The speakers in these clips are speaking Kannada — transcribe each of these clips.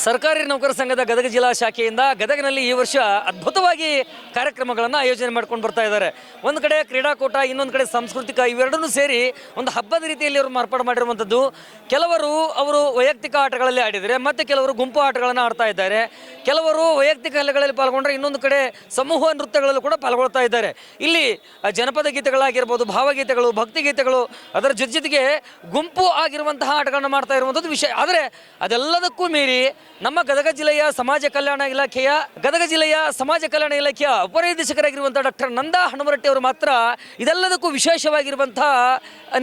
ಸರ್ಕಾರಿ ನೌಕರ ಸಂಘದ ಗದಗ ಜಿಲ್ಲಾ ಶಾಖೆಯಿಂದ ಗದಗಿನಲ್ಲಿ ಈ ವರ್ಷ ಅದ್ಭುತವಾಗಿ ಕಾರ್ಯಕ್ರಮಗಳನ್ನು ಆಯೋಜನೆ ಮಾಡ್ಕೊಂಡು ಬರ್ತಾ ಇದ್ದಾರೆ. ಒಂದು ಕಡೆ ಕ್ರೀಡಾಕೂಟ, ಇನ್ನೊಂದು ಕಡೆ ಸಾಂಸ್ಕೃತಿಕ, ಇವೆರಡನ್ನೂ ಸೇರಿ ಒಂದು ಹಬ್ಬದ ರೀತಿಯಲ್ಲಿ ಅವರು ಮಾರ್ಪಾಡು ಮಾಡಿರುವಂಥದ್ದು. ಕೆಲವರು ಅವರು ವೈಯಕ್ತಿಕ ಆಟಗಳಲ್ಲಿ ಆಡಿದರೆ, ಮತ್ತು ಕೆಲವರು ಗುಂಪು ಆಟಗಳನ್ನು ಆಡ್ತಾ ಇದ್ದಾರೆ. ಕೆಲವರು ವೈಯಕ್ತಿಕ ಕಲೆಗಳಲ್ಲಿ ಪಾಲ್ಗೊಂಡ್ರೆ, ಇನ್ನೊಂದು ಕಡೆ ಸಮೂಹ ನೃತ್ಯಗಳಲ್ಲೂ ಕೂಡ ಪಾಲ್ಗೊಳ್ತಾ ಇದ್ದಾರೆ. ಇಲ್ಲಿ ಜನಪದ ಗೀತೆಗಳಾಗಿರ್ಬೋದು, ಭಾವಗೀತೆಗಳು, ಭಕ್ತಿಗೀತೆಗಳು, ಅದರ ಜೊತೆಗೆ ಗುಂಪು ಆಗಿರುವಂತಹ ಆಟಗಳನ್ನು ಮಾಡ್ತಾ ಇರುವಂಥದ್ದು ವಿಷಯ. ಆದರೆ ಅದೆಲ್ಲದಕ್ಕೂ ಮೀರಿ ನಮ್ಮ ಗದಗ ಜಿಲ್ಲೆಯ ಸಮಾಜ ಕಲ್ಯಾಣ ಇಲಾಖೆಯ ಉಪನಿರ್ದೇಶಕರಾಗಿರುವಂಥ ಡಾಕ್ಟರ್ ನಂದಾ ಹನುಮರಟ್ಟಿ ಅವರು ಮಾತ್ರ ಇದೆಲ್ಲದಕ್ಕೂ ವಿಶೇಷವಾಗಿರುವಂಥ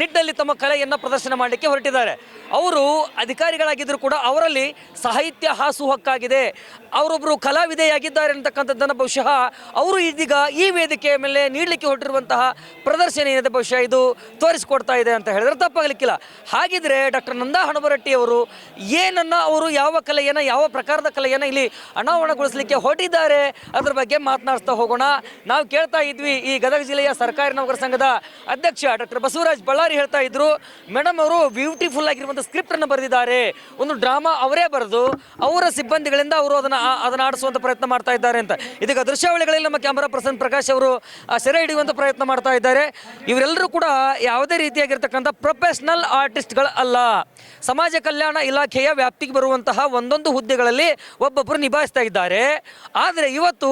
ನಿಟ್ಟಿನಲ್ಲಿ ತಮ್ಮ ಕಲೆಯನ್ನು ಪ್ರದರ್ಶನ ಮಾಡಲಿಕ್ಕೆ ಹೊರಟಿದ್ದಾರೆ. ಅವರು ಅಧಿಕಾರಿಗಳಾಗಿದ್ದರೂ ಕೂಡ ಅವರಲ್ಲಿ ಸಾಹಿತ್ಯ ಹಾಸುಹಕ್ಕಾಗಿದೆ. ಅವರೊಬ್ಬರು ಕಲಾವಿದೆಯಾಗಿದ್ದಾರೆ ಅಂತಕ್ಕಂಥದ್ದನ್ನು ಬಹುಶಃ ಅವರು ಇದೀಗ ಈ ವೇದಿಕೆಯ ಮೇಲೆ ನೀಡಲಿಕ್ಕೆ ಹೊರಟಿರುವಂತಹ ಪ್ರದರ್ಶನ ಏನಿದೆ ಬಹುಶಃ ಇದು ತೋರಿಸಿಕೊಡ್ತಾ ಇದೆ ಅಂತ ಹೇಳಿದ್ರೆ ತಪ್ಪಾಗಲಿಕ್ಕಿಲ್ಲ. ಹಾಗಿದ್ರೆ ಡಾಕ್ಟರ್ ನಂದಾ ಹನುಮರಟ್ಟಿ ಅವರು ಏನನ್ನು, ಅವರು ಯಾವ ಕಲೆಯನ್ನು, ಯಾವ ಪ್ರಕಾರದ ಕಲೆಯನ್ನು ಇಲ್ಲಿ ಅನಾವರಣಗೊಳಿಸಲಿಕ್ಕೆ ಹೊರಟಿದ್ದಾರೆ ಅದರ ಬಗ್ಗೆ ಮಾತನಾಡ್ತಾ ಹೋಗೋಣ. ನಾವು ಕೇಳ್ತಾ ಇದ್ವಿ, ಈ ಗದಗ ಜಿಲ್ಲೆಯ ಸರ್ಕಾರಿ ನೌಕರ ಸಂಘದ ಅಧ್ಯಕ್ಷ ಡಾಕ್ಟರ್ ಬಸವರಾಜ್ ಬಳ್ಳಾರಿ ಹೇಳ್ತಾ ಇದ್ರು, ಮೇಡಮ್ ಅವರು ಬ್ಯೂಟಿಫುಲ್ ಆಗಿರುವಂಥ ಸ್ಕ್ರಿಪ್ಟನ್ನು ಬರೆದಿದ್ದಾರೆ. ಒಂದು ಡ್ರಾಮಾ ಅವರೇ ಬರೆದು ಅವರ ಸಿಬ್ಬಂದಿಗಳಿಂದ ಅವರು ಅದನ್ನು ಆಡಿಸುವಂಥ ಪ್ರಯತ್ನ ಮಾಡ್ತಾ ಇದ್ದಾರೆ ಅಂತ. ಇದೀಗ ದೃಶ್ಯಾವಳಿಗಳಲ್ಲಿ ನಮ್ಮ ಕ್ಯಾಮರಾ ಪರ್ಸನ್ ಪ್ರಕಾಶ್ ಅವರು ಸೆರೆ ಹಿಡಿಯುವಂಥ ಪ್ರಯತ್ನ ಮಾಡ್ತಾ ಇದ್ದಾರೆ. ಇವರೆಲ್ಲರೂ ಕೂಡ ಯಾವುದೇ ರೀತಿಯಾಗಿರ್ತಕ್ಕಂಥ ಪ್ರೊಫೆಷನಲ್ ಆರ್ಟಿಸ್ಟ್ಗಳು ಅಲ್ಲ. ಸಮಾಜ ಕಲ್ಯಾಣ ಇಲಾಖೆಯ ವ್ಯಾಪ್ತಿಗೆ ಬರುವಂತಹ ಒಂದೊಂದು ಹುದ್ದೆಗಳಲ್ಲಿ ಒಬ್ಬೊಬ್ಬರು ನಿಭಾಯಿಸ್ತಾ ಇದ್ದಾರೆ. ಆದರೆ ಇವತ್ತು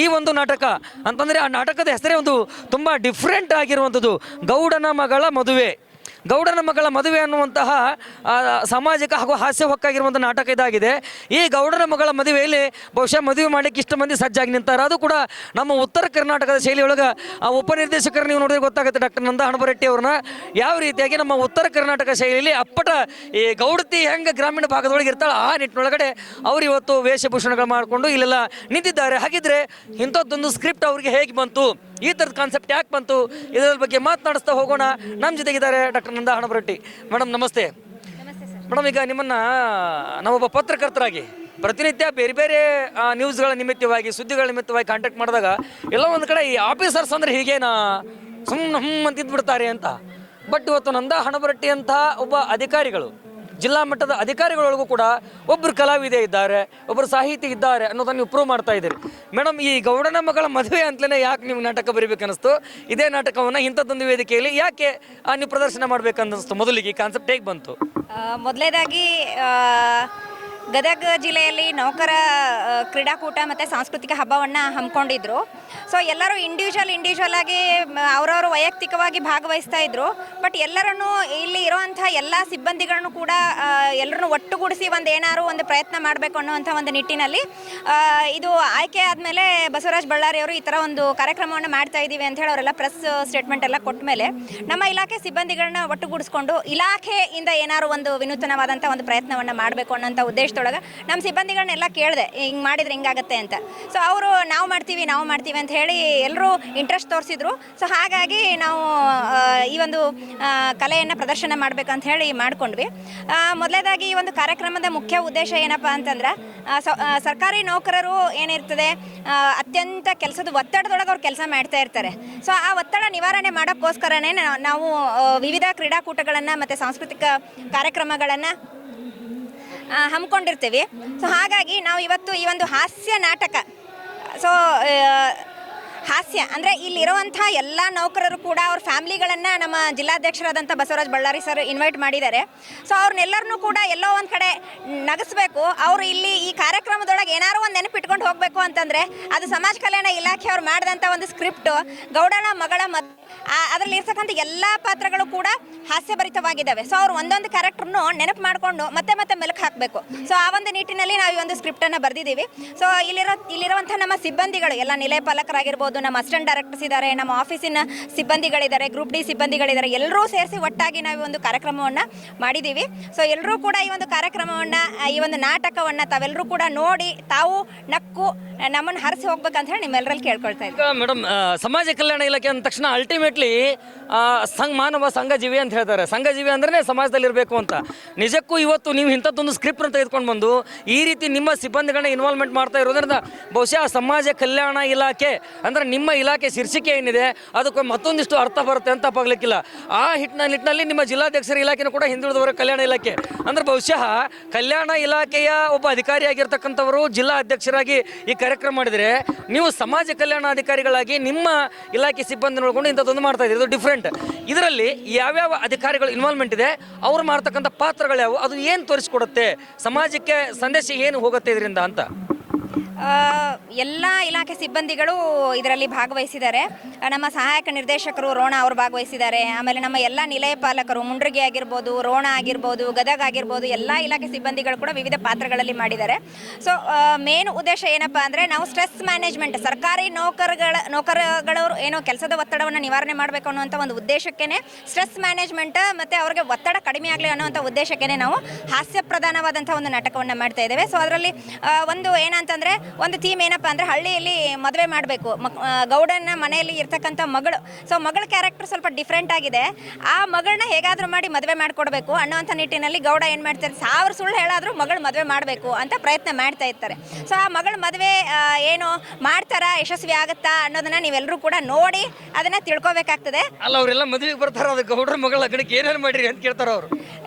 ಈ ಒಂದು ನಾಟಕ ಅಂತಂದರೆ, ಆ ನಾಟಕದ ಹೆಸರೇ ಒಂದು ತುಂಬ ಡಿಫ್ರೆಂಟ್ ಆಗಿರುವಂಥದ್ದು, ಗೌಡನ ಮಗಳ ಮದುವೆ ಅನ್ನುವಂತಹ ಸಾಮಾಜಿಕ ಹಾಗೂ ಹಾಸ್ಯ ಹೊಕ್ಕಾಗಿರುವಂಥ ನಾಟಕ ಇದಾಗಿದೆ. ಈ ಗೌಡನ ಮಗಳ ಮದುವೆಯಲ್ಲಿ ಬಹುಶಃ ಮದುವೆ ಮಾಡಲಿಕ್ಕೆ ಇಷ್ಟು ಮಂದಿ ಸಜ್ಜಾಗಿ ನಿಂತಾರೆ. ಅದು ಕೂಡ ನಮ್ಮ ಉತ್ತರ ಕರ್ನಾಟಕದ ಶೈಲಿಯೊಳಗೆ ಆ ಉಪನಿರ್ದೇಶಕರು ನೀವು ನೋಡಿದ್ರೆ ಗೊತ್ತಾಗುತ್ತೆ, ಡಾಕ್ಟರ್ ನಂದಾ ಹನುಮರಟ್ಟಿ ಅವ್ರನ್ನ ಯಾವ ರೀತಿಯಾಗಿ ನಮ್ಮ ಉತ್ತರ ಕರ್ನಾಟಕ ಶೈಲಿಯಲ್ಲಿ ಅಪ್ಪಟ ಈ ಗೌಡತಿ ಹೆಂಗೆ ಗ್ರಾಮೀಣ ಭಾಗದೊಳಗೆ ಇರ್ತಾಳೆ ಆ ನಿಟ್ಟಿನೊಳಗಡೆ ಅವರು ಇವತ್ತು ವೇಷಭೂಷಣಗಳು ಮಾಡಿಕೊಂಡು ಇಲ್ಲೆಲ್ಲ ನಿಂತಿದ್ದಾರೆ. ಹಾಗಿದ್ರೆ ಇಂಥದ್ದೊಂದು ಸ್ಕ್ರಿಪ್ಟ್ ಅವ್ರಿಗೆ ಹೇಗೆ ಬಂತು, ಈ ಥರದ ಕಾನ್ಸೆಪ್ಟ್ ಯಾಕೆ ಬಂತು, ಇದರ ಬಗ್ಗೆ ಮಾತನಾಡಿಸ್ತಾ ಹೋಗೋಣ. ನಮ್ಮ ಜೊತೆಗಿದ್ದಾರೆ ಡಾಕ್ಟರ್ ನಂದಾ ಹನುಮರಟ್ಟಿ. ಮೇಡಮ್ ನಮಸ್ತೆ. ಮೇಡಮ್, ಈಗ ನಿಮ್ಮನ್ನು ನಾವೊಬ್ಬ ಪತ್ರಕರ್ತರಾಗಿ ಪ್ರತಿನಿತ್ಯ ಬೇರೆ ಬೇರೆ ನ್ಯೂಸ್ಗಳ ನಿಮಿತ್ತವಾಗಿ, ಸುದ್ದಿಗಳ ನಿಮಿತ್ತವಾಗಿ ಕಾಂಟ್ಯಾಕ್ಟ್ ಮಾಡಿದಾಗ ಎಲ್ಲ ಒಂದು ಕಡೆ ಈ ಆಫೀಸರ್ಸ್ ಅಂದರೆ ಹೀಗೇನಾ ಸುಮ್ಮನೆ ಅಂತಿದ್ಬಿಡ್ತಾರೆ ಅಂತ. ಬಟ್ ಇವತ್ತು ನಂದಾ ಹನುಮರಟ್ಟಿ ಅಂತ ಒಬ್ಬ ಅಧಿಕಾರಿಗಳು, ಜಿಲ್ಲಾ ಮಟ್ಟದ ಅಧಿಕಾರಿಗಳೊಳಗೂ ಕೂಡ ಒಬ್ಬರು ಕಲಾವಿದೆ ಇದ್ದಾರೆ, ಒಬ್ಬರು ಸಾಹಿತಿ ಇದ್ದಾರೆ ಅನ್ನೋದನ್ನು ನೀವು ಪ್ರೂವ್ ಮಾಡ್ತಾ ಇದ್ದೀರಿ. ಮೇಡಮ್, ಈ ಗೌಡನ ಮಗಳ ಮದುವೆ ಅಂತಲೇ ಯಾಕೆ ನೀವು ನಾಟಕ ಬರೀಬೇಕನ್ನಿಸ್ತು? ಇದೇ ನಾಟಕವನ್ನು ಇಂಥದ್ದೊಂದು ವೇದಿಕೆಯಲ್ಲಿ ಯಾಕೆ ನೀವು ಪ್ರದರ್ಶನ ಮಾಡ್ಬೇಕನ್ನಿಸ್ತು? ಮೊದಲಿಗೆ ಕಾನ್ಸೆಪ್ಟ್ ಹೇಗೆ ಬಂತು? ಮೊದಲನೇದಾಗಿ ಗದಗ ಜಿಲ್ಲೆಯಲ್ಲಿ ನೌಕರ ಕ್ರೀಡಾಕೂಟ ಮತ್ತು ಸಾಂಸ್ಕೃತಿಕ ಹಬ್ಬವನ್ನು ಹಮ್ಮಿಕೊಂಡಿದ್ರು. ಸೊ ಎಲ್ಲರೂ ಇಂಡಿವಿಜುವಲ್ ಆಗಿ ಅವರವರು ವೈಯಕ್ತಿಕವಾಗಿ ಭಾಗವಹಿಸ್ತಾ ಇದ್ರು. ಬಟ್ ಎಲ್ಲರನ್ನು ಇಲ್ಲಿ ಇರುವಂಥ ಎಲ್ಲ ಸಿಬ್ಬಂದಿಗಳನ್ನು ಕೂಡ ಎಲ್ಲರನ್ನು ಒಟ್ಟುಗೂಡಿಸಿ ಒಂದು ಪ್ರಯತ್ನ ಮಾಡಬೇಕು ಅನ್ನುವಂಥ ಒಂದು ನಿಟ್ಟಿನಲ್ಲಿ ಇದು ಆಯ್ಕೆ ಆದಮೇಲೆ ಬಸವರಾಜ್ ಬಳ್ಳಾರಿ ಅವರು ಈ ಥರ ಒಂದು ಕಾರ್ಯಕ್ರಮವನ್ನು ಮಾಡ್ತಾ ಇದ್ದೀವಿ ಅಂತ ಹೇಳಿ ಅವರೆಲ್ಲ ಪ್ರೆಸ್ ಸ್ಟೇಟ್ಮೆಂಟ್ ಎಲ್ಲ ಕೊಟ್ಟ ಮೇಲೆ ನಮ್ಮ ಇಲಾಖೆ ಸಿಬ್ಬಂದಿಗಳನ್ನ ಒಟ್ಟುಗೂಡಿಸ್ಕೊಂಡು ಇಲಾಖೆಯಿಂದ ಒಂದು ವಿನೂತನವಾದಂಥ ಒಂದು ಪ್ರಯತ್ನವನ್ನು ಮಾಡಬೇಕು ಅನ್ನೋಂಥ ಉದ್ದೇಶದೊಳಗೆ ನಮ್ಮ ಸಿಬ್ಬಂದಿಗಳನ್ನೆಲ್ಲ ಕೇಳಿದೆ, ಹಿಂಗೆ ಮಾಡಿದ್ರೆ ಹಿಂಗಾಗತ್ತೆ ಅಂತ. ಸೊ ಅವರು ನಾವು ಮಾಡ್ತೀವಿ ಅಂತ ಹೇಳಿ ಎಲ್ಲರೂ ಇಂಟ್ರೆಸ್ಟ್ ತೋರಿಸಿದ್ರು. ಸೊ ಹಾಗಾಗಿ ನಾವು ಈ ಒಂದು ಕಲೆಯನ್ನು ಪ್ರದರ್ಶನ ಮಾಡಬೇಕಂತ ಹೇಳಿ ಮಾಡ್ಕೊಂಡ್ವಿ. ಮೊದಲನೇದಾಗಿ ಈ ಒಂದು ಕಾರ್ಯಕ್ರಮದ ಮುಖ್ಯ ಉದ್ದೇಶ ಏನಪ್ಪ ಅಂತಂದ್ರೆ, ಸರ್ಕಾರಿ ನೌಕರರು ಏನಿರ್ತದೆ ಅತ್ಯಂತ ಕೆಲಸದ ಒತ್ತಡದೊಳಗೆ ಅವ್ರು ಕೆಲಸ ಮಾಡ್ತಾ ಇರ್ತಾರೆ. ಸೊ ಆ ಒತ್ತಡ ನಿವಾರಣೆ ಮಾಡೋಕ್ಕೋಸ್ಕರನೇ ನಾವು ವಿವಿಧ ಕ್ರೀಡಾಕೂಟಗಳನ್ನು ಮತ್ತು ಸಾಂಸ್ಕೃತಿಕ ಕಾರ್ಯಕ್ರಮಗಳನ್ನು ಹಮ್ಮಿಕೊಂಡಿರ್ತೀವಿ. ಸೊ ಹಾಗಾಗಿ ನಾವು ಇವತ್ತು ಈ ಒಂದು ಹಾಸ್ಯ ನಾಟಕ, ಸೊ ಹಾಸ್ಯ ಅಂದರೆ ಇಲ್ಲಿರುವಂಥ ಎಲ್ಲ ನೌಕರರು ಕೂಡ ಅವ್ರ ಫ್ಯಾಮ್ಲಿಗಳನ್ನು ನಮ್ಮ ಜಿಲ್ಲಾಧ್ಯಕ್ಷರಾದಂಥ ಬಸವರಾಜ್ ಬಳ್ಳಾರಿ ಸರ್ ಇನ್ವೈಟ್ ಮಾಡಿದ್ದಾರೆ. ಸೊ ಅವ್ರನ್ನೆಲ್ಲರನ್ನೂ ಕೂಡ ಎಲ್ಲೋ ಒಂದು ಕಡೆ ನಗಿಸ್ಬೇಕು. ಅವರು ಇಲ್ಲಿ ಈ ಕಾರ್ಯಕ್ರಮದೊಳಗೆ ಏನಾರು ಒಂದು ನೆನಪಿಟ್ಕೊಂಡು ಹೋಗಬೇಕು ಅಂತಂದರೆ ಅದು ಸಮಾಜ ಕಲ್ಯಾಣ ಇಲಾಖೆಯವ್ರು ಮಾಡಿದಂಥ ಒಂದು ಸ್ಕ್ರಿಪ್ಟು ಗೌಡನ ಮಗಳ ಅದರಲ್ಲಿ ಇರ್ತಕ್ಕಂಥ ಎಲ್ಲ ಪಾತ್ರಗಳು ಕೂಡ ಹಾಸ್ಯಭರಿತವಾಗಿದ್ದಾವೆ. ಸೊ ಅವ್ರು ಒಂದೊಂದು ಕ್ಯಾರೆಕ್ಟರ್ನು ನೆನಪು ಮಾಡಿಕೊಂಡು ಮತ್ತೆ ಮೆಲುಕು ಹಾಕಬೇಕು. ಸೊ ಆ ಒಂದು ನಿಟ್ಟಿನಲ್ಲಿ ನಾವು ಈ ಒಂದು ಸ್ಕ್ರಿಪ್ಟನ್ನು ಬರೆದಿದ್ದೀವಿ. ಸೊ ಇಲ್ಲಿರುವಂಥ ನಮ್ಮ ಸಿಬ್ಬಂದಿಗಳು ಎಲ್ಲ ನಿಲಯ ಪಾಲಕರಾಗಿರ್ಬೋದು, ನಮ್ಮ ಅಸಿಸ್ಟೆಂಟ್ ಡೈರೆಕ್ಟರ್ಸ್ ಇದ್ದಾರೆ, ನಮ್ಮ ಆಫೀಸಿನ ಸಿಬ್ಬಂದಿಗಳಿದ್ದಾರೆ, ಗ್ರೂಪ್ ಡಿ ಸಿಬ್ಬಂದಿಗಳಿದ್ದಾರೆ, ಎಲ್ಲರೂ ಸೇರಿಸಿ ಒಟ್ಟಾಗಿ ನಾವು ಒಂದು ಕಾರ್ಯಕ್ರಮವನ್ನು ಮಾಡಿದ್ದೀವಿ. ಸೊ ಎಲ್ಲರೂ ಕೂಡ ಈ ಒಂದು ಕಾರ್ಯಕ್ರಮವನ್ನು, ಈ ಒಂದು ನಾಟಕವನ್ನು ತಾವೆಲ್ಲರೂ ಕೂಡ ನೋಡಿ ತಾವು ನಕ್ಕು ನಮ್ಮನ್ನು ಹರಿಸಿ ಹೋಗ್ಬೇಕಂತ ಹೇಳಿ ನಿಮ್ಮೆಲ್ಲರಲ್ಲಿ ಕೇಳ್ಕೊಳ್ತಾ ಇದ್ದೀನಿ. ಈಗ ಮೇಡಮ್, ಸಮಾಜ ಕಲ್ಯಾಣ ಇಲಾಖೆ ಅಂದ ತಕ್ಷಣ ಅಲ್ಟಿಮೇಟ್ಲಿ ಮಾನವ ಸಂಘಜೀವಿ ಅಂತ ಹೇಳ್ತಾರೆ. ಸಂಘಜೀವಿ ಅಂದ್ರೆ ಸಮಾಜದಲ್ಲಿ ಇರಬೇಕು ಅಂತ. ನಿಜಕ್ಕೂ ಇವತ್ತು ನೀವು ಇಂಥದ್ದೊಂದು ಸ್ಕ್ರಿಪ್ಟ್ ತೆಗೆದುಕೊಂಡು ಬಂದು ಈ ರೀತಿ ನಿಮ್ಮ ಸಿಬ್ಬಂದಿಗಳನ್ನ ಇನ್ವಾಲ್ವ್ಮೆಂಟ್ ಮಾಡ್ತಾ ಇರೋದ್ರಿಂದ ಬಹುಶಃ ಸಮಾಜ ಕಲ್ಯಾಣ ಇಲಾಖೆ ಅಂದ್ರೆ ನಿಮ್ಮ ಇಲಾಖೆ ಶೀರ್ಷಿಕೆ ಏನಿದೆ ಅದಕ್ಕೆ ಮತ್ತೊಂದಿಷ್ಟು ಅರ್ಥ ಬರುತ್ತೆ ಅಂತ ತಪ್ಪಾಗ್ಲಿಕ್ಕಿಲ್ಲ. ಆ ನಿಟ್ಟಿನಲ್ಲಿ ನಿಮ್ಮ ಜಿಲ್ಲಾಧ್ಯಕ್ಷರ ಇಲಾಖೆನೂ ಕೂಡ ಹಿಂದುಳಿದವರ ಕಲ್ಯಾಣ ಇಲಾಖೆ ಅಂದ್ರೆ ಬಹುಶಃ ಕಲ್ಯಾಣ ಇಲಾಖೆಯ ಒಬ್ಬ ಅಧಿಕಾರಿಯಾಗಿರ್ತಕ್ಕಂಥವರು ಜಿಲ್ಲಾ ಅಧ್ಯಕ್ಷರಾಗಿ ಈ ಕಾರ್ಯಕ್ರಮ ಮಾಡಿದರೆ, ನೀವು ಸಮಾಜ ಕಲ್ಯಾಣ ಅಧಿಕಾರಿಗಳಾಗಿ ನಿಮ್ಮ ಇಲಾಖೆ ಸಿಬ್ಬಂದಿ ನೋಡ್ಕೊಂಡು ಇಂಥದ್ದೊಂದು ಮಾಡ್ತಾ ಇದ್ದೀರಿ. ಇದು ಡಿಫ್ರೆಂಟ್. ಇದರಲ್ಲಿ ಯಾವ್ಯಾವ ಅಧಿಕಾರಿಗಳು ಇನ್ವಾಲ್ವ್ಮೆಂಟ್ ಇದೆ, ಅವ್ರು ಮಾಡ್ತಕ್ಕಂಥ ಪಾತ್ರಗಳು ಯಾವುವು, ಅದು ಏನು ತೋರಿಸ್ಕೊಡುತ್ತೆ, ಸಮಾಜಕ್ಕೆ ಸಂದೇಶ ಏನು ಹೋಗುತ್ತೆ ಇದರಿಂದ ಅಂತ? ಎಲ್ಲ ಇಲಾಖೆ ಸಿಬ್ಬಂದಿಗಳು ಇದರಲ್ಲಿ ಭಾಗವಹಿಸಿದ್ದಾರೆ. ನಮ್ಮ ಸಹಾಯಕ ನಿರ್ದೇಶಕರು ರೋಣ ಅವರು ಭಾಗವಹಿಸಿದ್ದಾರೆ. ಆಮೇಲೆ ನಮ್ಮ ಎಲ್ಲ ನಿಲಯ ಪಾಲಕರು ಮುಂಡ್ರಿಗಿ ಆಗಿರ್ಬೋದು, ರೋಣ ಆಗಿರ್ಬೋದು, ಗದಗ ಆಗಿರ್ಬೋದು, ಎಲ್ಲ ಇಲಾಖೆ ಸಿಬ್ಬಂದಿಗಳು ಕೂಡ ವಿವಿಧ ಪಾತ್ರಗಳಲ್ಲಿ ಮಾಡಿದ್ದಾರೆ. ಸೊ ಮೇನ್ ಉದ್ದೇಶ ಏನಪ್ಪ ಅಂದರೆ, ನಾವು ಸ್ಟ್ರೆಸ್ ಮ್ಯಾನೇಜ್ಮೆಂಟ್, ಸರ್ಕಾರಿ ನೌಕರಗಳು ಏನೋ ಕೆಲಸದ ಒತ್ತಡವನ್ನು ನಿವಾರಣೆ ಮಾಡಬೇಕು ಅನ್ನುವಂಥ ಒಂದು ಉದ್ದೇಶಕ್ಕೇ ಸ್ಟ್ರೆಸ್ ಮ್ಯಾನೇಜ್ಮೆಂಟ್ ಮತ್ತು ಅವ್ರಿಗೆ ಒತ್ತಡ ಕಡಿಮೆ ಆಗಲಿ ಅನ್ನೋವಂಥ ಉದ್ದೇಶಕ್ಕೇ ನಾವು ಹಾಸ್ಯ ಪ್ರಧಾನವಾದಂಥ ಒಂದು ನಾಟಕವನ್ನು ಮಾಡ್ತಾ ಇದ್ದೇವೆ. ಸೊ ಅದರಲ್ಲಿ ಒಂದು ಏನಂತಂದರೆ, ಒಂದು ಥೀಮ್ ಏನಪ್ಪ ಅಂದರೆ, ಹಳ್ಳಿಯಲ್ಲಿ ಮದುವೆ ಮಾಡಬೇಕು, ಗೌಡನ ಮನೆಯಲ್ಲಿ ಇರ್ತಕ್ಕಂಥ ಮಗಳು. ಸೊ ಮಗಳ ಕ್ಯಾರೆಕ್ಟರ್ ಸ್ವಲ್ಪ ಡಿಫ್ರೆಂಟ್ ಆಗಿದೆ. ಆ ಮಗಳನ್ನ ಹೇಗಾದರೂ ಮಾಡಿ ಮದುವೆ ಮಾಡಿಕೊಡ್ಬೇಕು ಅನ್ನೋವಂಥ ನಿಟ್ಟಿನಲ್ಲಿ ಗೌಡ ಏನು ಮಾಡ್ತಾರೆ, 1000 ಸುಳ್ಳು ಹೇಳಾದರೂ ಮಗಳು ಮದುವೆ ಮಾಡಬೇಕು ಅಂತ ಪ್ರಯತ್ನ ಮಾಡ್ತಾ ಇರ್ತಾರೆ. ಸೊ ಆ ಮಗಳ ಮದುವೆ ಏನು ಮಾಡ್ತಾರಾ, ಯಶಸ್ವಿ ಆಗುತ್ತಾ ಅನ್ನೋದನ್ನ ನೀವೆಲ್ಲರೂ ಕೂಡ ನೋಡಿ ಅದನ್ನು ತಿಳ್ಕೊಬೇಕಾಗ್ತದೆ. ಅಲ್ಲ, ಅವರೆಲ್ಲ ಮದುವೆಗೆ ಬರ್ತಾರೆ, ಅದು ಗೌಡ್ರ ಮಗಳ ಕಡೆಗೆ ಏನೇನು ಮಾಡಿರಿ ಅಂತ ಕೇಳ್ತಾರೆ ಅವರು.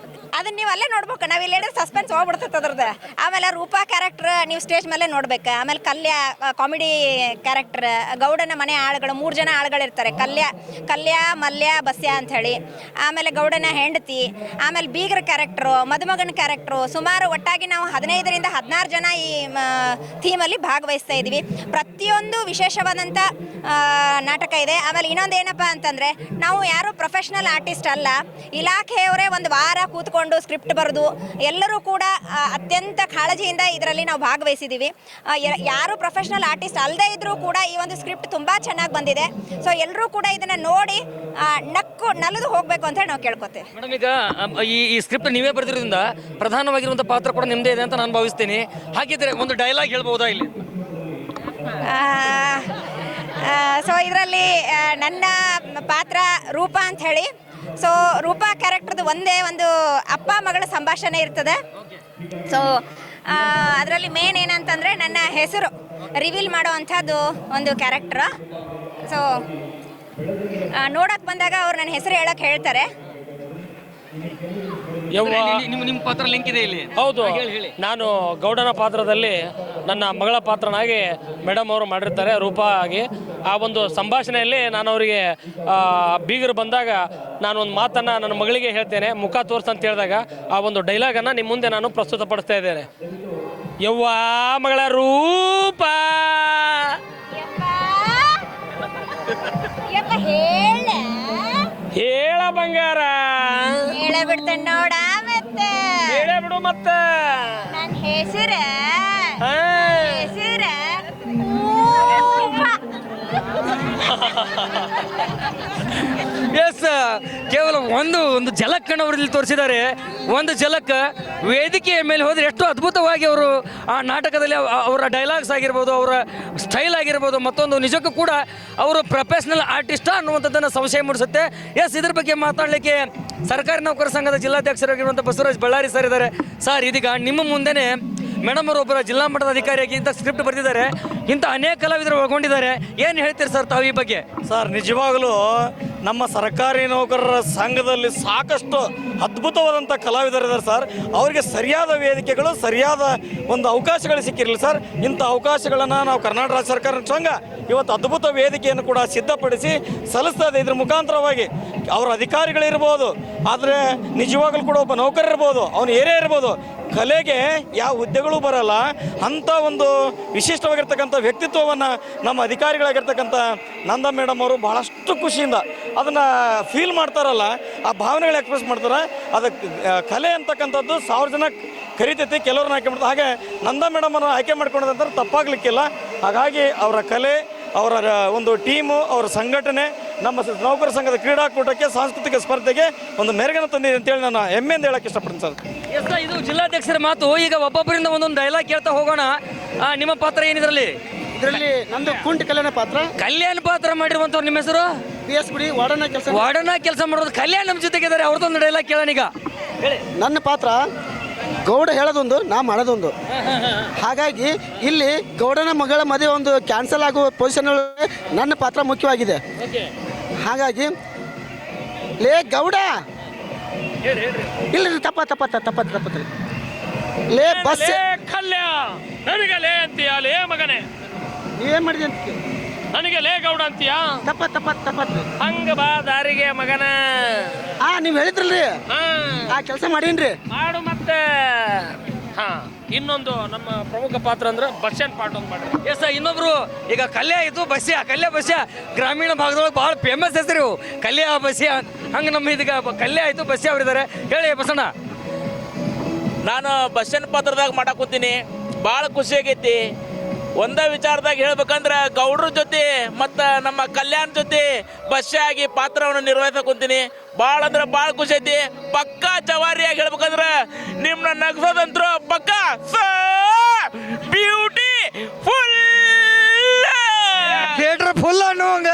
ಅದನ್ನ ನೀವು ಅಲ್ಲೇ ನೋಡ್ಬೇಕು. ನಾವು ಇಲ್ಲಿ ಹೇಳಿದ್ರೆ ಸಸ್ಪೆನ್ಸ್ ಹೋಗ್ಬಿಡ್ತೈತೆ ಅದ್ರದ್ದು. ಆಮೇಲೆ ರೂಪಾ ಕ್ಯಾರೆಕ್ಟರ್ ನೀವು ಸ್ಟೇಜ್ ಮೇಲೆ ನೋಡ್ಬೇಕು. ಆಮೇಲೆ ಕಲ್ಯ ಕಾಮಿಡಿ ಕ್ಯಾರೆಕ್ಟರ್, ಗೌಡನ ಮನೆ ಆಳುಗಳು 3 ಜನ ಆಳುಗಳಿರ್ತಾರೆ, ಕಲ್ಯ ಮಲ್ಯ ಬಸ್ಯ ಅಂಥೇಳಿ. ಆಮೇಲೆ ಗೌಡನ ಹೆಂಡತಿ, ಆಮೇಲೆ ಬೀಗರ ಕ್ಯಾರೆಕ್ಟ್ರು, ಮದುಮಗನ ಕ್ಯಾರೆಕ್ಟ್ರು. ಸುಮಾರು ಒಟ್ಟಾಗಿ ನಾವು 15ರಿಂದ 16 ಜನ ಈ ಥೀಮಲ್ಲಿ ಭಾಗವಹಿಸ್ತಾ ಇದ್ದೀವಿ. ಪ್ರತಿಯೊಂದು ವಿಶೇಷವಾದಂಥ ನಾಟಕ ಇದೆ. ಆಮೇಲೆ ಇನ್ನೊಂದು ಏನಪ್ಪ ಅಂತಂದರೆ, ನಾವು ಯಾರು ಪ್ರೊಫೆಷ್ನಲ್ ಆರ್ಟಿಸ್ಟ್ ಅಲ್ಲ, ಇಲಾಖೆಯವರೇ ಒಂದು ವಾರ ಕೂತ್ಕೊಂಡು ಸ್ಕ್ರಿಪ್ಟ್ ಬರೆದು ಎಲ್ಲರೂ ಕೂಡ ಅತ್ಯಂತ ಕಾಳಜಿಯಿಂದ ಇದರಲ್ಲಿ ನಾವು ಭಾಗವಹಿಸಿದ್ದೀವಿ. ಯಾರು ಪ್ರೊಫೆಷನಲ್ ಆರ್ಟಿಸ್ಟ್ ಅಲ್ಲದೆ ಇದ್ರೂ ಕೂಡ ಈ ಒಂದು ಸ್ಕ್ರಿಪ್ಟ್ ತುಂಬ ಚೆನ್ನಾಗಿ ಬಂದಿದೆ. ಸೊ ಎಲ್ಲರೂ ಕೂಡ ಇದನ್ನು ನೋಡಿ ನಲಿದು ಹೋಗಬೇಕು ಅಂತ ನಾವು ಕೇಳ್ಕೊತೇವೆ. ಮೇಡಮ್, ಈಗ ಈ ಸ್ಕ್ರಿಪ್ಟ್ ನೀವೇ ಬರೆದಿರೋದ್ರಿಂದ ಪ್ರಧಾನವಾಗಿರುವಂಥ ಪಾತ್ರ ಕೂಡ ನಿಮ್ಮದೇ ಇದೆ ಅಂತ ನಾನು ಭಾವಿಸ್ತೀನಿ. ಹಾಗಿದ್ರೆ ಒಂದು ಡೈಲಾಗ್ ಹೇಳ್ಬೋದಾ ಇಲ್ಲಿ? ಸೊ ಇದರಲ್ಲಿ ನನ್ನ ಪಾತ್ರ ರೂಪಾ ಅಂತ ಹೇಳಿ. ಸೊ ರೂಪಾ ಕ್ಯಾರೆಕ್ಟರ್ದು ಒಂದೇ ಒಂದು ಅಪ್ಪ ಮಗಳ ಸಂಭಾಷಣೆ ಇರ್ತದೆ. ಸೊ ಅದರಲ್ಲಿ ಮೇನ್ ಏನಂತಂದರೆ, ನನ್ನ ಹೆಸರು ರಿವೀಲ್ ಮಾಡೋ ಅಂಥದ್ದು ಒಂದು ಕ್ಯಾರೆಕ್ಟ್ರ್. ಸೊ ನೋಡೋಕೆ ಬಂದಾಗ ಅವ್ರು ನನ್ನ ಹೆಸರು ಹೇಳೋಕೆ ಹೇಳ್ತಾರೆ. ನಿಮ್ಮ ಪಾತ್ರ ಲಿಂಕ್ ಇದೆ ಇಲ್ಲಿ? ಹೌದು, ನಾನು ಗೌಡನ ಪಾತ್ರದಲ್ಲಿ ನನ್ನ ಮಗಳ ಪಾತ್ರನಾಗಿ ಮೇಡಮ್ ಅವರು ಮಾಡಿರ್ತಾರೆ ರೂಪಾ ಆಗಿ. ಆ ಒಂದು ಸಂಭಾಷಣೆಯಲ್ಲಿ ನಾನು ಅವರಿಗೆ ಬೀಗರು ಬಂದಾಗ ನಾನು ಒಂದು ಮಾತನ್ನು ನನ್ನ ಮಗಳಿಗೆ ಹೇಳ್ತೇನೆ, ಮುಖ ತೋರ್ಸಂತ ಹೇಳಿದಾಗ ಆ ಒಂದು ಡೈಲಾಗನ್ನು ನಿಮ್ಮ ಮುಂದೆ ನಾನು ಪ್ರಸ್ತುತಪಡಿಸ್ತಾ ಇದ್ದೇನೆ. ಯವ್ವ ಮಗಳ ರೂಪಾ, ಹೇಳ ಬಂಗಾರ, ಹೇಳ ಬಿಡ್ತೇನೆ ನೋಡ, ಮತ್ತೆ ಹೇಳೇ ಬಿಡು ಮತ್ತೆ ನನ್ನ ಹೆಸರ ಎಸ್, ಕೇವಲ ಒಂದು ಝಲಕ್ ಅವರು ಇಲ್ಲಿ ತೋರಿಸಿದ್ದಾರೆ. ಒಂದು ಝಲಕ್ ವೇದಿಕೆಯ ಮೇಲೆ ಹೋದರೆ ಎಷ್ಟು ಅದ್ಭುತವಾಗಿ ಅವರು ಆ ನಾಟಕದಲ್ಲಿ ಅವರ ಡೈಲಾಗ್ಸ್ ಆಗಿರ್ಬೋದು, ಅವರ ಸ್ಟೈಲ್ ಆಗಿರ್ಬೋದು, ಮತ್ತೊಂದು ನಿಜಕ್ಕೂ ಕೂಡ ಅವರು ಪ್ರೊಫೆಷ್ನಲ್ ಆರ್ಟಿಸ್ಟಾ ಅನ್ನುವಂಥದ್ದನ್ನು ಸಂಶಯ ಮೂಡಿಸುತ್ತೆ. ಎಸ್, ಇದ್ರ ಬಗ್ಗೆ ಮಾತಾಡಲಿಕ್ಕೆ ಸರ್ಕಾರಿ ನೌಕರ ಸಂಘದ ಜಿಲ್ಲಾಧ್ಯಕ್ಷರಾಗಿರುವಂಥ ಬಸವರಾಜ್ ಬಳ್ಳಾರಿ ಸರ್ ಇದ್ದಾರೆ. ಸರ್, ಇದೀಗ ನಿಮ್ಮ ಮುಂದೆನೇ ಮೇಡಮ್ ಅವರು ಒಬ್ಬರ ಜಿಲ್ಲಾ ಮಟ್ಟದ ಅಧಿಕಾರಿಯಾಗಿ ಇಂಥ ಸ್ಕ್ರಿಪ್ಟ್ ಬರೆದಿದ್ದಾರೆ, ಇಂಥ ಅನೇಕ ಕಲಾವಿದರು ಒಳಗೊಂಡಿದ್ದಾರೆ. ಏನು ಹೇಳ್ತೀರಿ ಸರ್ ತಾವು ಈ ಬಗ್ಗೆ? ಸರ್, ನಿಜವಾಗಲೂ ನಮ್ಮ ಸರ್ಕಾರಿ ನೌಕರರ ಸಂಘದಲ್ಲಿ ಸಾಕಷ್ಟು ಅದ್ಭುತವಾದಂಥ ಕಲಾವಿದರಿದ್ದಾರೆ ಸರ್. ಅವರಿಗೆ ಸರಿಯಾದ ವೇದಿಕೆಗಳು, ಸರಿಯಾದ ಒಂದು ಅವಕಾಶಗಳು ಸಿಕ್ಕಿರಲಿಲ್ಲ ಸರ್. ಇಂಥ ಅವಕಾಶಗಳನ್ನು ನಾವು ಕರ್ನಾಟಕ ರಾಜ್ಯ ಸರ್ಕಾರ ಸಂಘ ಇವತ್ತು ಅದ್ಭುತ ವೇದಿಕೆಯನ್ನು ಕೂಡ ಸಿದ್ಧಪಡಿಸಿ ಸಲ್ಲಿಸ್ತಾ ಇದೆ. ಇದ್ರ ಮುಖಾಂತರವಾಗಿ ಅವರ ಅಧಿಕಾರಿಗಳಿರ್ಬೋದು, ಆದರೆ ನಿಜವಾಗಲೂ ಕೂಡ ಒಬ್ಬ ನೌಕರರಿರ್ಬೋದು, ಅವನು ಏರೇ ಇರ್ಬೋದು, ಕಲೆಗೆ ಯಾವ ಹುದ್ದೆಗಳು ಬರಲ್ಲ ಅಂಥ ಒಂದು ವಿಶಿಷ್ಟವಾಗಿರ್ತಕ್ಕಂಥ ವ್ಯಕ್ತಿತ್ವವನ್ನು ನಮ್ಮ ಅಧಿಕಾರಿಗಳಾಗಿರ್ತಕ್ಕಂಥ ನಂದ ಮೇಡಮ್ ಅವರು ಭಾಳಷ್ಟು ಖುಷಿಯಿಂದ ಅದನ್ನು ಫೀಲ್ ಮಾಡ್ತಾರಲ್ಲ, ಆ ಭಾವನೆಗಳು ಎಕ್ಸ್ಪ್ರೆಸ್ ಮಾಡ್ತಾರೆ. ಅದಕ್ಕೆ ಕಲೆ ಅಂತಕ್ಕಂಥದ್ದು 1000 ಜನ ಕರಿತೈತಿ, ಕೆಲವ್ರನ್ನ ಆಯ್ಕೆ ಮಾಡ್ತಾರೆ. ಹಾಗೆ ನಂದ ಮೇಡಮನ್ನು ಆಯ್ಕೆ ಮಾಡ್ಕೊಳ್ಳೋದಂದ್ರೆ ತಪ್ಪಾಗಲಿಕ್ಕಿಲ್ಲ. ಹಾಗಾಗಿ ಅವರ ಕಲೆ, ಅವರ ಒಂದು ಟೀಮು, ಅವರ ಸಂಘಟನೆ ನಮ್ಮ ನೌಕರ ಸಂಘದ ಕ್ರೀಡಾಕೂಟಕ್ಕೆ, ಸಾಂಸ್ಕೃತಿಕ ಸ್ಪರ್ಧೆಗೆ ಒಂದು ಮೆರುಗನ್ನು ತಂದಿದೆ ಅಂತೇಳಿ ನಾನು ಹೆಮ್ಮೆಯಿಂದ ಹೇಳಕ್ಕೆ ಇಷ್ಟಪಡ್ತೀನಿ ಸರ್. ಎಸ್, ಇದು ಜಿಲ್ಲಾಧ್ಯಕ್ಷರ ಮಾತು. ಈಗ ಒಬ್ಬೊಬ್ಬರಿಂದ ಒಂದೊಂದು ಡೈಲಾಗ್ ಕೇಳ್ತಾ ಹೋಗೋಣ. ನಿಮ್ಮ ಪಾತ್ರ ಏನಿದ್ರಲ್ಲಿ? ಇದರಲ್ಲಿ ನಂದು ಕುಂಟಿ ಕಲ್ಯಾಣ ಪಾತ್ರ. ಕಲ್ಯಾಣ ಪಾತ್ರ ಮಾಡಿರುವಂಥವ್ರು ನಿಮ್ಮ ಹೆಸರು? PS ಗುಡಿ ವಾರ್ಡನ ಕೆಲಸ. ವಾರ್ಡನ ಕೆಲಸ ಮಾಡೋದು ಕಲ್ಯಾಣ ನಮ್ಮ ಜೊತೆಗಿದ್ದಾರೆ. ಅವ್ರದ್ದೊಂದು ಡೈಲಾಗ್ ಕೇಳೋಣ ಈಗ. ಹೇಳಿ. ನನ್ನ ಪಾತ್ರ ಗೌಡ ಹೇಳೋದೊಂದು, ನಾ ಮಾಡೋದೊಂದು. ಹಾಗಾಗಿ ಇಲ್ಲಿ ಗೌಡನ ಮಗಳ ಮದುವೆ ಒಂದು ಕ್ಯಾನ್ಸಲ್ ಆಗುವ ಪೊಸಿಷನ್ ನನ್ನ ಪಾತ್ರ ಮುಖ್ಯವಾಗಿದೆ. ಹಾಗಾಗಿ ಲೇ ಗೌಡ ಇಲ್ಲ ತಪ್ಪತ್ರಿ ಲೇ ಬಸ್ ಕಲ್ಯ ನನಗೆ ಲೇ ಅಂತೀಯ ಲೇ ಮಗನೇ, ನೀವೇನ್ ಮಾಡಿದೆ ಅಂತ ನನಗೆ ಲೇ ಗೌಡ ಅಂತೀಯ? ತಪ್ಪತ್ರಿ ಹಂಗ ಬಾ ದಾರಿಗೆ ಮಗನ. ನೀವು ಹೇಳಿದ್ರಲ್ರಿ ಆ ಕೆಲಸ ಮಾಡೀನ್ರಿ. ಮಾಡು ಮತ್ತೆ. ಹಾ, ಇನ್ನೊಂದು ನಮ್ಮ ಪ್ರಮುಖ ಪಾತ್ರ ಅಂದ್ರೆ ಬಸ್ಸನ್ ಪಾಠ ಒಂದು ಮಾಡ್ರಿ. ಎಸ್ ಇನ್ನೊಬ್ರು ಈಗ ಕಲ್ಯ ಆಯಿತು ಬಸ್ಯ, ಕಲ್ಯ ಬಸ್ಯ ಗ್ರಾಮೀಣ ಭಾಗದೊಳಗೆ ಭಾಳ ಫೇಮಸ್ ಹೆಸರು ಇವು, ಕಲ್ಯ ಬಸ್ಯ. ಹಂಗೆ ನಮ್ಮ ಇದೀಗ ಕಲ್ಯ ಆಯಿತು ಬಸ್ಯ ಅವರಿದ್ದಾರೆ. ಹೇಳಿ ಬಸಣ್ಣ. ನಾನು ಬಸ್ಸನ್ ಪಾತ್ರದಾಗ ಮಾಡಾಕುತ್ತೀನಿ. ಭಾಳ ಖುಷಿ ಆಗೈತಿ. ಒಂದೇ ವಿಚಾರದಾಗ ಹೇಳ್ಬೇಕಂದ್ರೆ ಗೌಡ್ರ ಜೊತೆ ಮತ್ತು ನಮ್ಮ ಕಲ್ಯಾಣ ಜೊತೆ ಬಸ್ಸೆ ಆಗಿ ಪಾತ್ರವನ್ನು ನಿರ್ವಹಿಸಕುಂತೀನಿ. ಭಾಳ ಅಂದ್ರೆ ಭಾಳ ಖುಷಿ ಐತಿ. ಪಕ್ಕಾ ಜವಾರಿಯಾಗಿ ಹೇಳ್ಬೇಕಂದ್ರೆ ನಿಮ್ಮನ್ನ ನಗ್ಸೋದಂತ್ರು ಪಕ್ಕಾ ಬ್ಯೂಟಿ ಫುಲ್ ಥಿಯೇಟರ್ ಫುಲ್ ಅನ್ನುವಂಗ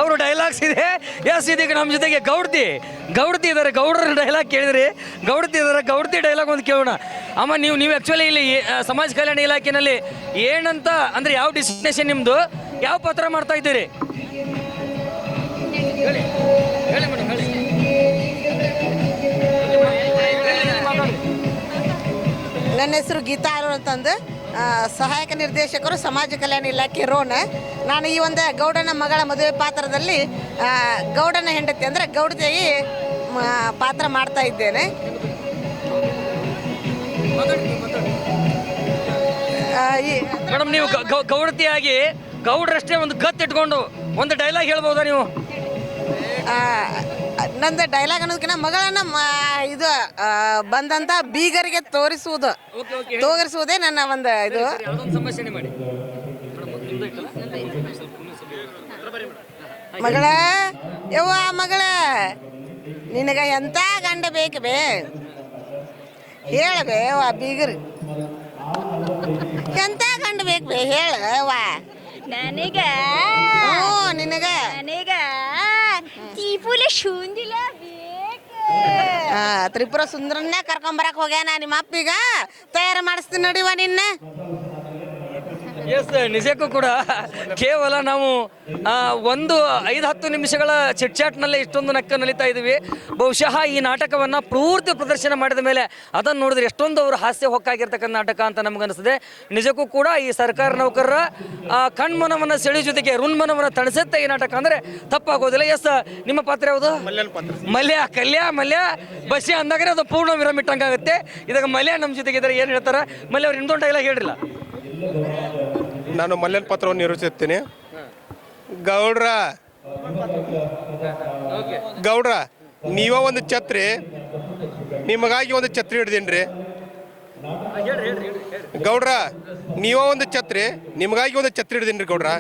ಅವರು ಡೈಲಾಗ್ಸ್ ಇದೆ. ಎಸ್ ಇದೀಗ ನಮ್ಮ ಜೊತೆಗೆ ಗೌಡ್ತಿ ಇದ್ದಾರೆ. ಗೌಡ್ರ ಡೈಲಾಗ್ ಕೇಳಿದ್ರಿ, ಗೌಡ್ತಿ ಇದ್ದಾರೆ. ಗೌಡ್ತಿ ಡೈಲಾಗ್ ಒಂದು ಕೇಳೋಣ. ಅಮ್ಮ, ನೀವು ಆ್ಯಕ್ಚುಲಿ ಇಲ್ಲಿ ಸಮಾಜ ಕಲ್ಯಾಣ ಇಲಾಖೆಯಲ್ಲಿ ಏನಂತ ಅಂದರೆ ಯಾವ ಡೆಸ್ಟಿನೇಷನ್ ನಿಮ್ಮದು, ಯಾವ ಪಾತ್ರ ಮಾಡ್ತಾ ಇದ್ದೀರಿ? ಹೇಳಿ ಮೇಡಮ್, ಹೇಳಿ. ನನ್ನ ಹೆಸರು ಗೀತಾ ಅರುಣ್ ಅಂತಂದು, ಸಹಾಯಕ ನಿರ್ದೇಶಕರು ಸಮಾಜ ಕಲ್ಯಾಣ ಇಲಾಖೆ ರೋಣ. ನಾನು ಈ ಒಂದು ಗೌಡನ ಮಗಳ ಮದುವೆ ಪಾತ್ರದಲ್ಲಿ ಗೌಡನ ಹೆಂಡತಿ ಅಂದರೆ ಗೌಡತಿಯಾಗಿ ಪಾತ್ರ ಮಾಡ್ತಾ ಇದ್ದೇನೆ. ಮೇಡಮ್, ನೀವು ಗೌಡತಿಯಾಗಿ ಗೌಡ್ರಷ್ಟೇ ಒಂದು ಗತ್ತಿಟ್ಕೊಂಡು ಒಂದು ಡೈಲಾಗ್ ಹೇಳ್ಬೋದಾ ನೀವು? ನಂದು ಡೈಲಾಗ್ ಅನ್ನೋದಕ್ಕಿಂತ ಮಗಳನ್ನ ಇದು ಬಂದಂತ ಬೀಗರಿಗೆ ತೋರಿಸುವುದೇ ನನ್ನ ಒಂದು ಇದು. ಮಗಳ ಯವ್ವ, ಮಗಳ ನಿನಗ ಎಂತ ಗಂಡ ಬೇಕು ಬೇ ಹೇಳಬೇ ವಾ ಬೀಗರ್, ಎಂತ ಗಂಡ ಬೇಕು ಬೇ ಹೇಳವ್ವ ನನಗ ನಿನಗ ತ್ರಿಪುರ ಸುಂದರನ್ನೇ ಕರ್ಕೊಂಬರಕ್ ಹೋಗ್ಯಾನ ನಿಮ್ಮ ಅಪ್ಪೀಗ. ತಯಾರು ಮಾಡಿಸ್ತೀನಿ ನಡಿವ ನಿನ್ನ. ಎಸ್, ನಿಜಕ್ಕೂ ಕೂಡ ಕೇವಲ ನಾವು ಒಂದು 5-10 ನಿಮಿಷಗಳ ಚಿಟ್ಚಾಟ್ನಲ್ಲೇ ಇಷ್ಟೊಂದು ನಕ್ಕ ನಲಿತಾ ಇದ್ದೀವಿ. ಬಹುಶಃ ಈ ನಾಟಕವನ್ನು ಪೂರ್ತಿ ಪ್ರದರ್ಶನ ಮಾಡಿದ ಮೇಲೆ ಅದನ್ನು ನೋಡಿದ್ರೆ ಎಷ್ಟೊಂದು ಅವರು ಹಾಸ್ಯ ಹೊಕ್ಕಾಗಿರ್ತಕ್ಕಂಥ ನಾಟಕ ಅಂತ ನಮಗನ್ನಿಸ್ತದೆ. ನಿಜಕ್ಕೂ ಕೂಡ ಈ ಸರ್ಕಾರಿ ನೌಕರರ ಕಣ್ಮನವನ್ನು ಸೆಳೆಯ ಜೊತೆಗೆ ಋಣ್ಮನವನ್ನು ತಣಿಸುತ್ತೆ ಈ ನಾಟಕ ಅಂದರೆ ತಪ್ಪಾಗೋದಿಲ್ಲ. ಎಸ್, ನಿಮ್ಮ ಪಾತ್ರ ಯಾವುದು? ಮಲ್ಯ ಬಸ್ಯ ಅಂದಾಗನೇ ಅದು ಪೂರ್ಣ ವಿರಾಮಿಟ್ಟಂಗಾಗುತ್ತೆ. ಇದಾಗ ಮಲ್ಯ ನಮ್ಮ ಜೊತೆಗಿದ್ದಾರೆ. ಏನು ಹೇಳ್ತಾರೆ ಮಲ್ಯ ಅವ್ರು? ಇನ್ನೊಂದು ಡೈಲಾಗ್ ಹೇಳಿಲ್ಲ. ನಾನು ಮಲ್ಯನ ಪಾತ್ರವನ್ನು ನಿರ್ವಹಿಸುತ್ತೇನೆ. ಗೌಡ್ರ ನೀವ ಒಂದು ಛತ್ರಿ, ನಿಮಗಾಗಿ ಒಂದು ಛತ್ರಿ ಹಿಡ್ದೇನ್ರಿ. ಗೌಡ್ರ ನೀವ ಒಂದು ಛತ್ರಿ, ನಿಮಗಾಗಿ ಒಂದು ಛತ್ರಿ ಹಿಡ್ದೇನ್ರಿ ಗೌಡ್ರ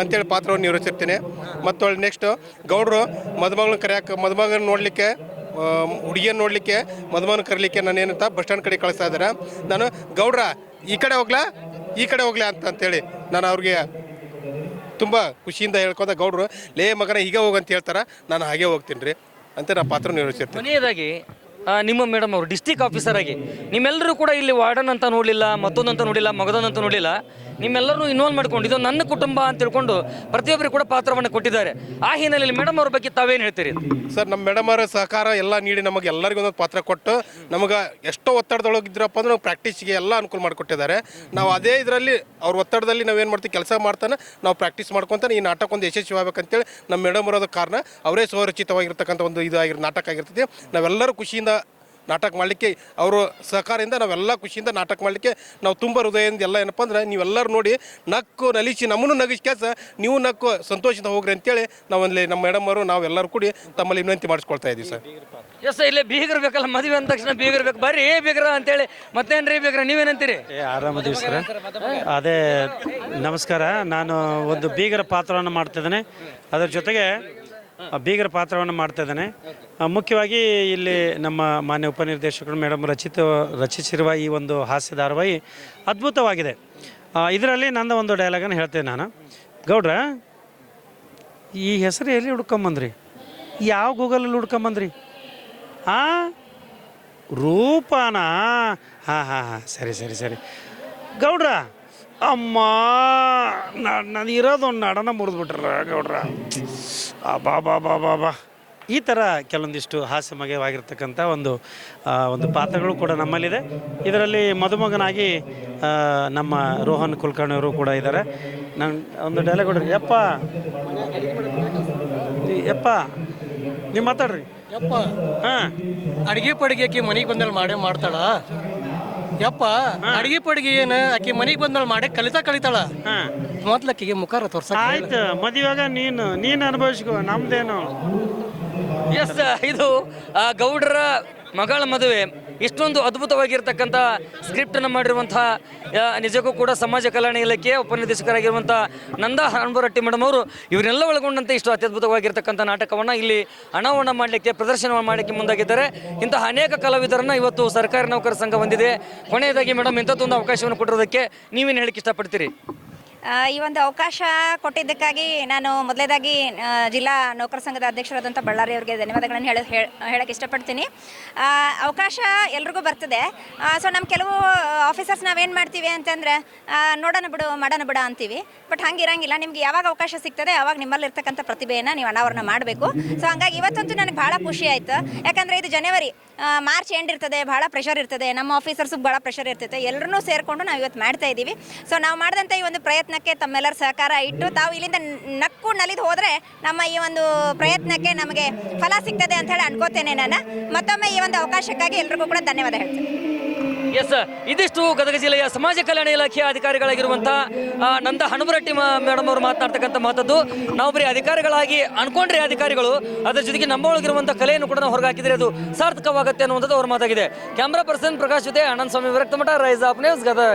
ಅಂತೇಳಿ ಪಾತ್ರವನ್ನು ನಿರ್ವಹಿಸಿರ್ತೇನೆ. ಮತ್ತು ನೆಕ್ಸ್ಟು ಗೌಡ್ರು ಮದುಮಗನ ನೋಡಲಿಕ್ಕೆ, ಹುಡುಗಿಯನ್ನು ನೋಡಲಿಕ್ಕೆ, ಮದುಮಗನ ಕರೀಲಿಕ್ಕೆ ನಾನು ಏನಂತ ಬಸ್ ಸ್ಟ್ಯಾಂಡ್ ಕಡೆ ಕಳಿಸ್ತಾ ಇದ್ದಾರೆ. ನಾನು ಗೌಡ್ರ ಈ ಕಡೆ ಹೋಗ್ಲಾ ಅಂತೇಳಿ ನಾನು ಅವ್ರಿಗೆ ತುಂಬ ಖುಷಿಯಿಂದ ಹೇಳ್ಕೊಂಡ ಗೌಡ್ರು ಲೇ ಮಗನ ಹೀಗೆ ಹೋಗಂತ ಹೇಳ್ತಾರೆ, ನಾನು ಹಾಗೆ ಹೋಗ್ತೀನಿ ರೀ ಅಂತ ನಾನು ಪಾತ್ರ ನಿರ್ವಹಿಸಿರ್ತೀನಿ. ಕೊನೆಯದಾಗಿ ನಿಮ್ಮ ಮೇಡಮ್ ಅವರು ಡಿಸ್ಟಿಕ್ ಆಫೀಸರ್ ಆಗಿ ನಿಮ್ಮೆಲ್ಲರೂ ಕೂಡ ಇಲ್ಲಿ ವಾರ್ಡನ್ ಅಂತ ನೋಡಲಿಲ್ಲ, ಮತ್ತೊಂದಂತ ನೋಡಿಲ್ಲ, ಮಗದೊಂದಂತ ನೋಡಲಿಲ್ಲ, ನಿಮ್ಮೆಲ್ಲರೂ ಇನ್ವಾಲ್ವ್ ಮಾಡ್ಕೊಂಡು ಇದು ನನ್ನ ಕುಟುಂಬ ಅಂತ ತಿಳ್ಕೊಂಡು ಪ್ರತಿಯೊಬ್ಬರು ಕೂಡ ಪಾತ್ರವನ್ನು ಕೊಟ್ಟಿದ್ದಾರೆ. ಆ ಹಿನ್ನೆಲೆಯಲ್ಲಿ ಮೇಡಮ್ ಅವ್ರ ಬಗ್ಗೆ ತಾವೇನು ಹೇಳ್ತೀರಿ? ಸರ್, ನಮ್ಮ ಮೇಡಮ್ ಅವರ ಸಹಕಾರ ಎಲ್ಲ ನೀಡಿ ನಮಗೆ ಎಲ್ಲರಿಗೂ ಒಂದೊಂದು ಪಾತ್ರ ಕೊಟ್ಟು ನಮಗೆ ಎಷ್ಟೋ ಒತ್ತಡದೊಳಗಿದ್ರಪ್ಪ ಅಂದ್ರೆ ನಾವು ಪ್ರಾಕ್ಟೀಸ್ಗೆ ಎಲ್ಲ ಅನುಕೂಲ ಮಾಡಿಕೊಟ್ಟಿದ್ದಾರೆ. ನಾವು ಅದೇ ಇದರಲ್ಲಿ ಅವ್ರ ಒತ್ತಡದಲ್ಲಿ ನಾವೇನು ಮಾಡ್ತೀವಿ, ಕೆಲಸ ಮಾಡ್ತಾನೆ ನಾವು ಪ್ರಾಕ್ಟೀಸ್ ಮಾಡ್ಕೊತಾನೆ ಈ ನಾಟಕ ಒಂದು ಯಶಸ್ವಿ ಆಗ್ಬೇಕಂತೇಳಿ ನಮ್ಮ ಮೇಡಮ್ ಅವರೋದ ಕಾರಣ ಅವರೇ ಸ್ವರಚಿತವಾಗಿರ್ತಕ್ಕಂಥ ಒಂದು ನಾಟಕ ಆಗಿರ್ತದೆ. ನಾವೆಲ್ಲರೂ ಖುಷಿಯಿಂದ ನಾಟಕ ಮಾಡಲಿಕ್ಕೆ ಅವರ ಸಹಕಾರದಿಂದ ನಾವೆಲ್ಲ ಖುಷಿಯಿಂದ ನಾಟಕ ಮಾಡಲಿಕ್ಕೆ ನಾವು ತುಂಬ ಹೃದಯದಿಂದ ಎಲ್ಲ ಏನಪ್ಪ ಅಂದ್ರೆ ನೀವೆಲ್ಲರೂ ನೋಡಿ ನಕ್ಕು ನಲಿಸಿ ನಮ್ಮನ್ನು ನಗಿಸಿ ಕೆಲಸ ನೀವು ನಕ್ಕು ಸಂತೋಷದಿಂದ ಹೋಗ್ರಿ ಅಂತೇಳಿ ನಾವಲ್ಲಿ ನಮ್ಮ ಮೇಡಮ್ ಅವರು ನಾವೆಲ್ಲರೂ ಕೂಡಿ ತಮ್ಮಲ್ಲಿ ವಿನಂತಿ ಮಾಡಿಸ್ಕೊಳ್ತಾ ಇದ್ದೀವಿ ಸರ್. ಎಸ್, ಇಲ್ಲೇ ಬೀಗರ್ ಬೇಕಲ್ಲ, ಮದುವೆ ಅಂದ ತಕ್ಷಣ ಬೀಗರ್ ಬೇಕು, ಬರ್ರಿ ಬೀಗ್ರ ಅಂತೇಳಿ. ಮತ್ತೇನ್ರಿ ಬೀಗ್ರ, ನೀವೇನಂತೀರಿ? ಆರಾಮದೀವಿ ಸರ್. ಅದೇ ನಮಸ್ಕಾರ. ನಾನು ಒಂದು ಬೀಗರ ಪಾತ್ರವನ್ನು ಮಾಡ್ತಿದ್ದೇನೆ, ಅದರ ಜೊತೆಗೆ ಬೀಗರ ಪಾತ್ರವನ್ನು ಮಾಡ್ತಾ ಇದ್ದೇನೆ. ಮುಖ್ಯವಾಗಿ ಇಲ್ಲಿ ನಮ್ಮ ಮಾನ್ಯ ಉಪನಿರ್ದೇಶಕರು ಮೇಡಮ್ ರಚಿಸಿರುವ ಈ ಒಂದು ಹಾಸ್ಯ ಧಾರಾವಾಹಿ ಅದ್ಭುತವಾಗಿದೆ. ಇದರಲ್ಲಿ ನಂದು ಒಂದು ಡೈಲಾಗನ್ನು ಹೇಳ್ತೇನೆ ನಾನು. ಗೌಡ್ರ, ಈ ಹೆಸರು ಎಲ್ಲಿ ಹುಡ್ಕೊಂಬಂದ್ರಿ? ಯಾವ ಗೂಗಲಲ್ಲಿ ಹುಡ್ಕೊಂಬಂದ್ರಿ? ರೂಪಾನಾ? ಹಾಂ ಹಾಂ ಹಾಂ, ಸರಿ ಸರಿ ಸರಿ. ಗೌಡ್ರ, ಅಮ್ಮ, ನಾನು ಇರೋದೊಂದು ನಡನ ಮುರಿದ್ಬಿಟ್ರ ಗೌಡ್ರ. ಬಾ ಬಾ ಬಾ ಬಾ ಬಾ. ಈ ಥರ ಕೆಲವೊಂದಿಷ್ಟು ಹಾಸ್ಯಮಯವಾಗಿರ್ತಕ್ಕಂಥ ಒಂದು ಪಾತ್ರಗಳು ಕೂಡ ನಮ್ಮಲ್ಲಿದೆ. ಇದರಲ್ಲಿ ಮದುಮಗನಾಗಿ ನಮ್ಮ ರೋಹನ್ ಕುಲಕರ್ಣಿ ಅವರು ಕೂಡ ಇದ್ದಾರೆ. ನಾನು ಒಂದು ಡೈಲಾಗ್ ಕೊಡ್ರಿ. ಯಪ್ಪ ನೀವು ಮಾತಾಡ್ರಿ. ಯಪ್ಪ, ಹಾಂ, ಅಡಿಗೆ ಪಡಿಗೆ ಆಕಿ ಮನೆಗೆ ಬಂದಲ್ಲಿ ಮಾಡೇ ಮಾಡ್ತಾಳ. ಯಪ್ಪ, ಅಡಿಗೆ ಪಡಿಗೆ ಏನು ಆಕಿ ಮನೆಗೆ ಬಂದಲ್ಲಿ ಮಾಡೇ ಕಲಿತಾಳ. ಹಾಂ, ಮೊದ್ಲಕ್ಕಿಗೆ ಮುಖಾರ ತೋರ್ಸ. ಆಯ್ತು, ಮದುವೆಯಾಗ ನೀನು ಅನುಭವಿಸ್ಕೊ, ನಮ್ದೇನು. ಎಸ್, ಇದು ಗೌಡರ ಮಗಳ ಮದುವೆ. ಇಷ್ಟೊಂದು ಅದ್ಭುತವಾಗಿರ್ತಕ್ಕಂಥ ಸ್ಕ್ರಿಪ್ಟನ್ನು ಮಾಡಿರುವಂತಹ ನಿಜಕ್ಕೂ ಕೂಡ ಸಮಾಜ ಕಲ್ಯಾಣ ಇಲಾಖೆಯ ಉಪನಿರ್ದೇಶಕರಾಗಿರುವಂಥ ನಂದಾ ಹಣಮರಟ್ಟಿ ಮೇಡಮ್ ಅವರು ಇವರೆಲ್ಲ ಒಳಗೊಂಡಂತೆ ಇಷ್ಟು ಅತ್ಯದ್ಭುತವಾಗಿರ್ತಕ್ಕಂಥ ನಾಟಕವನ್ನು ಇಲ್ಲಿ ಅನಾವರಣ ಮಾಡಲಿಕ್ಕೆ, ಪ್ರದರ್ಶನ ಮಾಡಲಿಕ್ಕೆ ಮುಂದಾಗಿದ್ದಾರೆ. ಇಂತಹ ಅನೇಕ ಕಲಾವಿದರನ್ನು ಇವತ್ತು ಸರ್ಕಾರಿ ನೌಕರ ಸಂಘ ಹೊಂದಿದೆ. ಕೊನೆಯದಾಗಿ ಮೇಡಮ್, ಇಂಥದ್ದೊಂದು ಅವಕಾಶವನ್ನು ಕೊಟ್ಟಿರೋದಕ್ಕೆ ನೀವೇನು ಹೇಳಿಕ್ಕೆ ಇಷ್ಟಪಡ್ತೀರಿ? ಈ ಒಂದು ಅವಕಾಶ ಕೊಟ್ಟಿದ್ದಕ್ಕಾಗಿ ನಾನು ಮೊದಲೇದಾಗಿ ಜಿಲ್ಲಾ ನೌಕರ ಸಂಘದ ಅಧ್ಯಕ್ಷರಾದಂಥ ಬಳ್ಳಾರಿ ಅವರಿಗೆ ಧನ್ಯವಾದಗಳನ್ನು ಹೇಳಕ್ಕೆ ಇಷ್ಟಪಡ್ತೀನಿ. ಅವಕಾಶ ಎಲ್ರಿಗೂ ಬರ್ತದೆ. ಸೊ ನಮ್ಮ ಕೆಲವು ಆಫೀಸರ್ಸ್ ನಾವೇನು ಮಾಡ್ತೀವಿ ಅಂತಂದರೆ ನೋಡೋಣ ಬಿಡು, ಮಾಡೋಣ ಬಿಡ ಅಂತೀವಿ. ಬಟ್ ಹಂಗೆ ಇರಂಗಿಲ್ಲ. ನಿಮ್ಗೆ ಯಾವಾಗ ಅವಕಾಶ ಸಿಗ್ತದೆ ಆವಾಗ ನಿಮ್ಮಲ್ಲಿರ್ತಕ್ಕಂಥ ಪ್ರತಿಭೆಯನ್ನು ನೀವು ಅನಾವರಣ ಮಾಡಬೇಕು. ಸೊ ಹಂಗಾಗಿ ಇವತ್ತಂತೂ ನನಗೆ ಭಾಳ ಖುಷಿ ಆಯಿತು. ಯಾಕಂದರೆ ಇದು ಜನವರಿ, ಮಾರ್ಚ್ ಎಂಡ್ ಇರ್ತದೆ, ಭಾಳ ಪ್ರೆಷರ್ ಇರ್ತದೆ, ನಮ್ಮ ಆಫೀಸರ್ಸಿಗೆ ಭಾಳ ಪ್ರೆಷರ್ ಇರ್ತೈತೆ. ಎಲ್ಲರೂ ಸೇರಿಕೊಂಡು ನಾವು ಇವತ್ತು ಮಾಡ್ತಾ ಇದ್ದೀವಿ. ಸೊ ನಾವು ಮಾಡಿದಂಥ ಈ ಒಂದು ಪ್ರಯತ್ನಕ್ಕೆ ತಮ್ಮೆಲ್ಲರ ಸಹಕಾರ ಇಟ್ಟು ತಾವು ಇಲ್ಲಿಂದ ನಕ್ಕು ನಲಿದು ಹೋದರೆ ನಮ್ಮ ಈ ಒಂದು ಪ್ರಯತ್ನಕ್ಕೆ ನಮಗೆ ಫಲ ಸಿಗ್ತದೆ ಅಂತ ಹೇಳಿ ಅನ್ಕೋತೇನೆ. ನಾನು ಮತ್ತೊಮ್ಮೆ ಈ ಒಂದು ಅವಕಾಶಕ್ಕಾಗಿ ಎಲ್ರಿಗೂ ಕೂಡ ಧನ್ಯವಾದ ಹೇಳ್ತೇನೆ. ಎಸ್, ಇದಿಷ್ಟು ಗದಗ ಜಿಲ್ಲೆಯ ಸಮಾಜ ಕಲ್ಯಾಣ ಇಲಾಖೆಯ ಅಧಿಕಾರಿಗಳಾಗಿರುವಂಥ ನಂದಾ ಹಣಮರಟ್ಟಿ ಮೇಡಮ್ ಅವರು ಮಾತನಾಡ್ತಕ್ಕಂಥ ಮಾತದ್ದು. ನಾವು ಬರೀ ಅಧಿಕಾರಿಗಳಾಗಿ ಅನ್ಕೊಂಡ್ರೆ ಅಧಿಕಾರಿಗಳು, ಅದರ ಜೊತೆಗೆ ನಮ್ಮ ಒಳಗಿರುವಂಥ ಕಲೆಯನ್ನು ಕೂಡ ನಾವು ಹೊರಗೆ ಹಾಕಿದರೆ ಅದು ಸಾರ್ಥಕವಾಗುತ್ತೆ ಅನ್ನುವಂಥದ್ದು ಅವ್ರ ಮಾತಾಗಿದೆ. ಕ್ಯಾಮ್ರಾ ಪರ್ಸನ್ ಪ್ರಕಾಶ್ ಜೊತೆ ಆನಂದ್ ಸ್ವಾಮಿ Viraktamath, rise of news, Gadag.